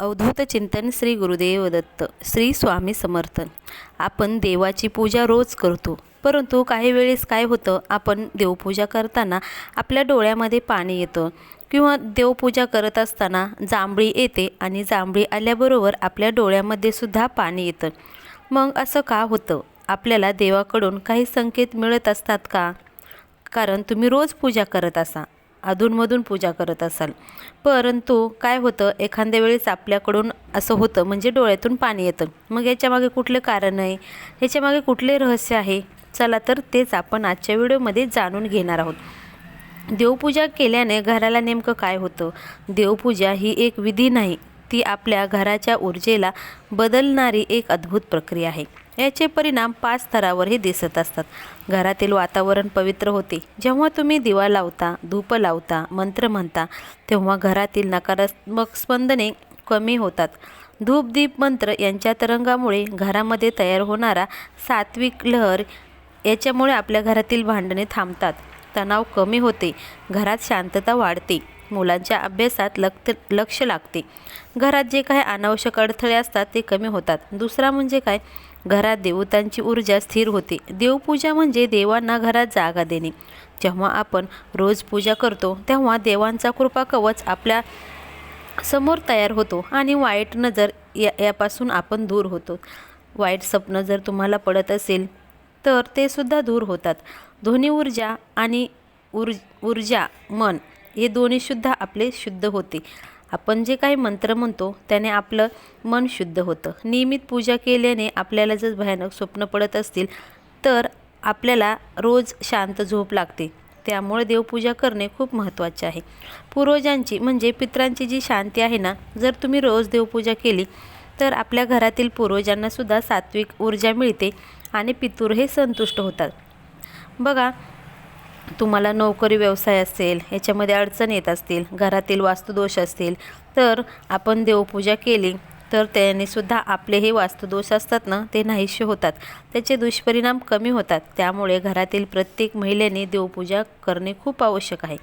अवधूत चिंतन श्री गुरुदेव दत्त. श्री स्वामी समर्थ. आपण देवाची पूजा रोज करतो, परंतु काही वेळेस काय होतं, आपण देवपूजा करताना आपल्या डोळ्यामध्ये पाणी येतं किंवा देवपूजा करत असताना जांभळी येते आणि जांभळी आल्याबरोबर आपल्या डोळ्यामध्ये सुद्धा पाणी येतं. मग असं का होतं? आपल्याला देवाकडून काही संकेत मिळत असतात का? कारण तुम्ही रोज पूजा करत असा, अधूनमधून पूजा करत असाल, परंतु काय होतं, एखाद्या वेळेस आपल्याकडून असं होतं, म्हणजे डोळ्यातून पाणी येतं. मग याच्यामागे कुठलं कारण आहे, याच्यामागे कुठले रहस्य आहे? चला तर तेच आपण आजच्या व्हिडिओमध्ये जाणून घेणार आहोत. देवपूजा केल्याने घराला नेमकं काय होतं? देवपूजा ही एक विधी नाही, ती आपल्या घराच्या ऊर्जेला बदलणारी एक अद्भुत प्रक्रिया आहे. याचे परिणाम 5 स्तरावरही दिसत असतात. घरातील वातावरण पवित्र होते. जेव्हा तुम्ही दिवा लावता, धूप लावता, मंत्र म्हणता, तेव्हा घरातील नकारात्मक स्पंदने कमी होतात. धूप, दीप, मंत्र यांच्या तरंगामुळे घरामध्ये तयार होणारा सात्विक लहर, याच्यामुळे आपल्या घरातील भांडणे थांबतात, तणाव कमी होते, घरात शांतता वाढते, मुलांच्या अभ्यासात लक्ष लागते, घरात जे काही अनावश्यक अडथळे असतात ते कमी होतात. दुसरा म्हणजे काय, घरात देवतांची ऊर्जा स्थिर होते. देवपूजा म्हणजे देवांना घरात जागा देणे. जेव्हा आपण रोज पूजा करतो तेव्हा देवांचा कृपा कवच आपल्या समोर तयार होतो आणि वाईट नजर यापासून आपण दूर होतो. वाईट स्वप्न जर तुम्हाला पडत असेल तर ते सुद्धा दूर होतात. दोन्ही ऊर्जा आणि ऊर्जा मन हे दोन्ही सुद्धा आपले शुद्ध होते. आपण जे काही मंत्र म्हणतो त्याने आपलं मन शुद्ध होतं. नियमित पूजा केल्याने आपल्याला जर भयानक स्वप्न पडत असतील तर आपल्याला रोज शांत झोप लागते. त्यामुळे देवपूजा करणे खूप महत्त्वाचे आहे. पूर्वजांची म्हणजे पितरांची जी शांती आहे ना, जर तुम्ही रोज देवपूजा केली तर आपल्या घरातील पूर्वजांनासुद्धा सात्विक ऊर्जा मिळते आणि पितृ हे संतुष्ट होतात. बघा, तुम्हाला नोकरी व्यवसाय असेल, याच्यामध्ये अडचण येत असतील, घरातील वास्तुदोष असतील, तर आपण देवपूजा केली तर त्यानेसुद्धा आपले हे वास्तुदोष असतात ना, ते नाहीसे होतात, त्याचे दुष्परिणाम कमी होतात. त्यामुळे घरातील प्रत्येक महिलेने देवपूजा करणे खूप आवश्यक आहे.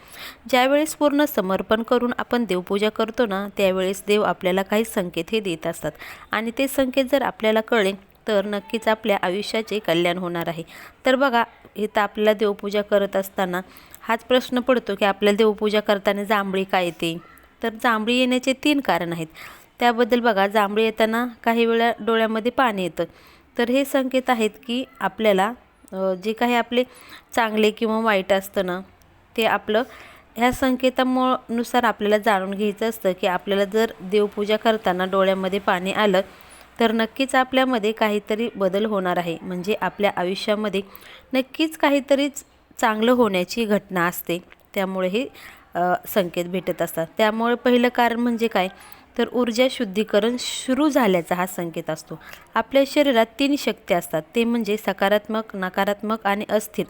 ज्यावेळेस पूर्ण समर्पण करून आपण देवपूजा करतो ना, त्यावेळेस देव आपल्याला काही संकेत हे देत असतात आणि ते संकेत जर आपल्याला कळले तर नक्कीच आपल्या आयुष्याचे कल्याण होणार आहे. तर बघा, इथं आपल्याला देवपूजा करत असताना हाच प्रश्न पडतो की आपल्याला देवपूजा करताना जांभळी का येते? तर जांभळी येण्याचे 3 कारण आहेत. त्याबद्दल बघा, जांभळी येताना काही वेळा डोळ्यामध्ये पाणी येतं, तर हे संकेत आहेत की आपल्याला जे काही आपले चांगले किंवा वाईट असतं ना, ते आपलं ह्या संकेतानुसार आपल्याला जाणून घ्यायचं असतं की आपल्याला जर देवपूजा करताना डोळ्यामध्ये पाणी आलं तर नक्कीच आपल्यामध्ये काहीतरी बदल होणार आहे. म्हणजे आपल्या आयुष्यामध्ये नक्कीच काहीतरीच चांगलं होण्याची घटना असते. त्यामुळे हे संकेत भेटत असतात. त्यामुळे पहिलं कारण म्हणजे काय, तर ऊर्जा शुद्धीकरण सुरू झाल्याचा हा संकेत असतो. आपल्या शरीरात 3 शक्ती असतात, ते म्हणजे सकारात्मक, नकारात्मक आणि अस्थिर.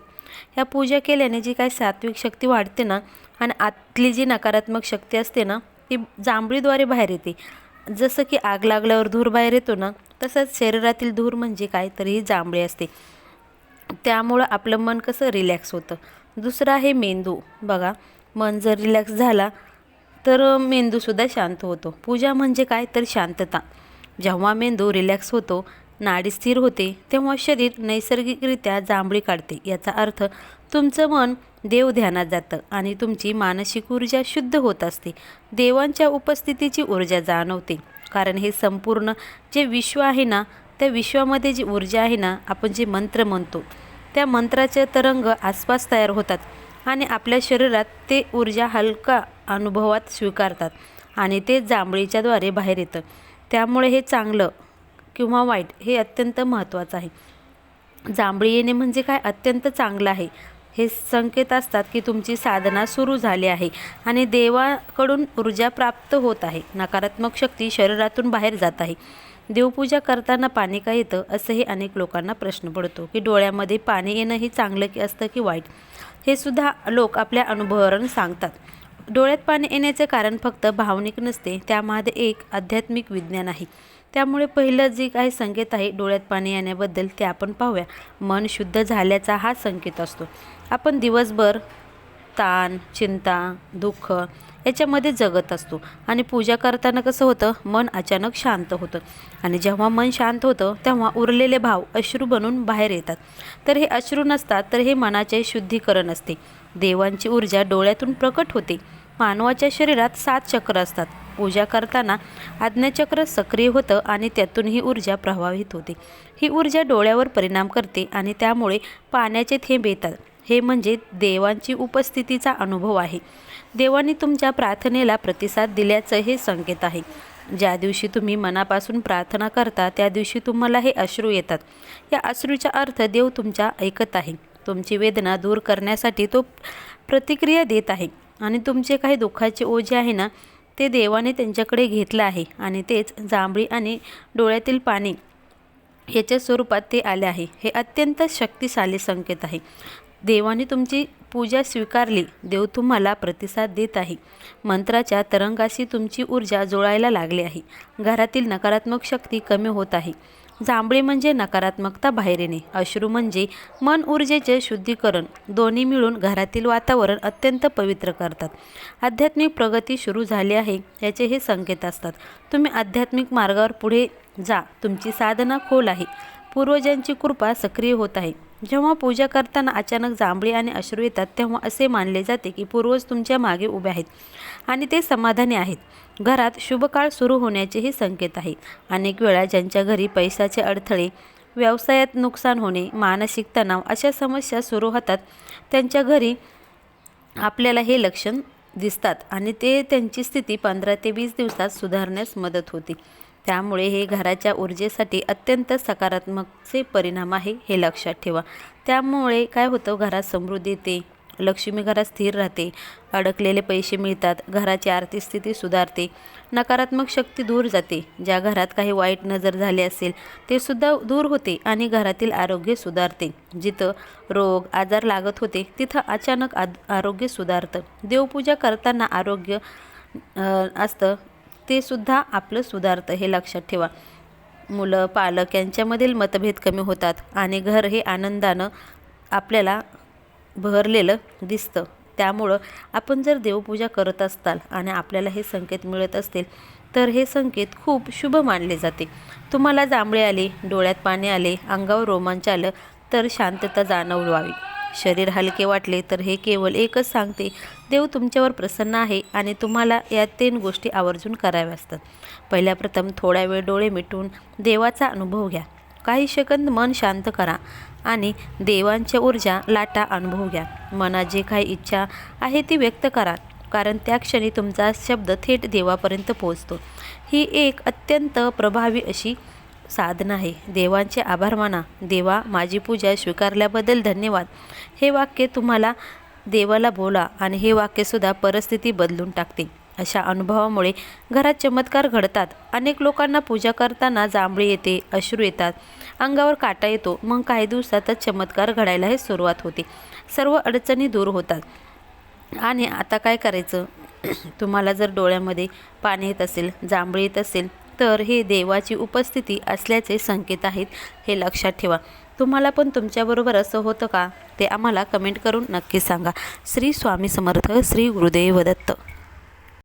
ह्या पूजा केल्याने जी काही सात्विक शक्ती वाढते ना, आणि आतली जी नकारात्मक शक्ती असते ना, ती जांभळीद्वारे बाहेर येते. जसं की आग लागल्यावर धूर बाहेर येतो ना, तसंच शरीरातील धूर म्हणजे काय, तर ही जांभळी असते. त्यामुळं आपलं मन कसं रिलॅक्स होतं. दुसरं आहे मेंदू. बघा, मन जर रिलॅक्स झाला तर मेंदूसुद्धा शांत होतो. पूजा म्हणजे काय, तर शांतता. जेव्हा मेंदू रिलॅक्स होतो, नाडी स्थिर होते, तेव्हा शरीर नैसर्गिकरित्या जांभळी काढते. याचा अर्थ तुमचं मन देव ध्यानात जातं आणि तुमची मानसिक ऊर्जा शुद्ध होत असते. देवांच्या उपस्थितीची ऊर्जा जाणवते. कारण हे संपूर्ण जे विश्व आहे ना, त्या विश्वामध्ये जी ऊर्जा आहे ना, आपण जे मंत्र म्हणतो त्या मंत्राचे तरंग आसपास तयार होतात आणि आपल्या शरीरात ते ऊर्जा हलका अनुभवात स्वीकारतात आणि ते जांभळीच्याद्वारे बाहेर येतं. त्यामुळे हे चांगलं किंवा वाईट हे अत्यंत महत्त्वाचं आहे. जांभळी येणे म्हणजे काय, अत्यंत चांगलं आहे. हे संकेत असतात की तुमची साधना सुरू झाली आहे आणि देवाकडून ऊर्जा प्राप्त होत आहे. नकारात्मक शक्ती शरीरातून बाहेर जात आहे. देवपूजा करताना पाणी का येतं, असंही अनेक लोकांना प्रश्न पडतो की डोळ्यामध्ये पाणी येणं हे चांगलं की असतं की वाईट, हे सुद्धा लोक आपल्या अनुभवावरून सांगतात. डोळ्यात पाणी येण्याचे कारण फक्त भावनिक नसते, त्यामध्ये एक आध्यात्मिक विज्ञान आहे. त्यामुळे पहिलं जे काही संकेत आहे डोळ्यात पाणी येण्याबद्दल ते आपण पाहूया. मन शुद्ध झाल्याचा हा संकेत असतो. आपण दिवसभर ताण, चिंता, दुःख याच्यामध्ये जगत असतो. आणि पूजा करताना कसं होतं, मन अचानक शांत होतं आणि जेव्हा मन शांत होतं तेव्हा उरलेले भाव अश्रू बनून बाहेर येतात. तर हे अश्रू नसतात, तर हे मनाचे शुद्धीकरण असते. देवांची ऊर्जा डोळ्यातून प्रकट होते. मानवाच्या शरीरात 7 चक्र असतात. पूजा करताना आज्ञाचक्र सक्रिय होतं आणि त्यातून ही ऊर्जा प्रवाहित होते. ही ऊर्जा डोळ्यावर परिणाम करते आणि त्यामुळे पाण्याचे थेंब येतात. हे म्हणजे देवांची उपस्थितीचा अनुभव आहे. देवांनी तुमच्या प्रार्थनेला प्रतिसाद दिल्याचं हे संकेत आहे. ज्या दिवशी तुम्ही मनापासून प्रार्थना करता त्या दिवशी तुम्हाला हे अश्रू येतात. या अश्रूचा अर्थ देव तुमच्या ऐकत आहे. तुमची वेदना दूर करण्यासाठी तो प्रतिक्रिया देत आहे आणि तुमचे काही दुःखाचे ओझे आहे ना, ते देवाने त्यांच्याकडे घेतलं आहे आणि तेच जांभळी आणि डोळ्यातील पाणी याच्या स्वरूपात ते आले आहे. हे अत्यंत शक्तिशाली संकेत आहे. देवाने तुमची पूजा स्वीकारली. देव तुम्हाला प्रतिसाद देत आहे. मंत्राच्या तरंगाशी तुमची ऊर्जा जुळायला लागली आहे. घरातील नकारात्मक शक्ती कमी होत आहे. जांभळे म्हणजे नकारात्मकता बाहेर येणे, अश्रू म्हणजे मन ऊर्जेचे शुद्धीकरण. दोन्ही मिळून घरातील वातावरण अत्यंत पवित्र करतात. आध्यात्मिक प्रगती सुरू झाली आहे याचे हे संकेत असतात. तुम्ही आध्यात्मिक मार्गावर पुढे जा. तुमची साधना खोल आहे. पूर्वजांची कृपा सक्रिय होत आहे. जेव्हा पूजा करताना अचानक जांभळी आणि अश्रू येतात तेव्हा असे मानले जाते की पूर्वज तुमच्या मागे उभे आहेत आणि ते समाधानी आहेत. घरात शुभकाळ सुरू होण्याचे हे संकेत आहेत. अनेक वेळा ज्यांच्या घरी पैशाचे अडथळे, व्यवसायात नुकसान होणे, मानसिक तणाव अशा समस्या सुरू होतात त्यांच्या घरी आपल्याला हे लक्षण दिसतात आणि त्यांची स्थिती 15 ते 20 दिवसात सुधारण्यास मदत होते. त्यामुळे हे घराच्या ऊर्जेसाठी अत्यंत सकारात्मकचे परिणाम आहे, हे लक्षात ठेवा. त्यामुळे काय होतं, घरात समृद्धी येते, लक्ष्मी घरात स्थिर राहते, अडकलेले पैसे मिळतात, घराची आर्थिक स्थिती सुधारते, नकारात्मक शक्ती दूर जाते. ज्या घरात काही वाईट नजर झाली असेल ते सुद्धा दूर होते आणि घरातील आरोग्य सुधारते. जिथं रोग आजार लागत होते तिथं अचानक आरोग्य सुधारतं. देवपूजा करताना आरोग्य असतं ते सुद्धा आपलं सुधारतं, हे लक्षात ठेवा. मुलं पालक यांच्यामधील मतभेद कमी होतात आणि घर हे आनंदानं आपल्याला भरलेलं दिसतं. त्यामुळं आपण जर देवपूजा करत असाल आणि आपल्याला हे संकेत मिळत असतील तर हे संकेत खूप शुभ मानले जाते. तुम्हाला जांभळे आले, डोळ्यात पाणी आले, अंगावर रोमांच आलं तर शांतता जाणवावी, शरीर हलके वाटले तर हे केवळ एकच सांगते देव तुमच्यावर प्रसन्न आहे आणि तुम्हाला या 3 गोष्टी आवर्जून कराव्या असतात. पहिल्या प्रथम थोडा वेळ डोळे मिटून देवाचा अनुभव घ्या. काही सेकंद मन शांत करा आणि देवांच्या ऊर्जा लाटा अनुभव घ्या. मनात जे काही इच्छा आहे ती व्यक्त करा, कारण त्या क्षणी तुमचा शब्द थेट देवापर्यंत पोहोचतो. ही एक अत्यंत प्रभावी अशी साधना आहे. देवांचे आभार माना. देवा, माझी पूजा स्वीकारल्याबद्दल धन्यवाद. हे वाक्य तुम्हाला देवाला बोला आणि हे वाक्यसुद्धा परिस्थिती बदलून टाकते. अशा अनुभवामुळे घरात चमत्कार घडतात. अनेक लोकांना पूजा करताना जांभळी येते, अश्रू येतात, अंगावर काटा येतो. मग काही दिवसातच चमत्कार घडायला हे सुरुवात होते. सर्व अडचणी दूर होतात. आणि आता काय करायचं, तुम्हाला जर डोळ्यामध्ये पाणी येत असेल, जांभळी येत असेल तर हे देवाची उपस्थिती असल्याचे संकेत आहेत, हे लक्षात ठेवा. तुम्हाला पण तुमच्याबरोबर असं होतं का, ते आम्हाला कमेंट करून नक्की सांगा. श्री स्वामी समर्थ. श्री गुरुदेव दत्त.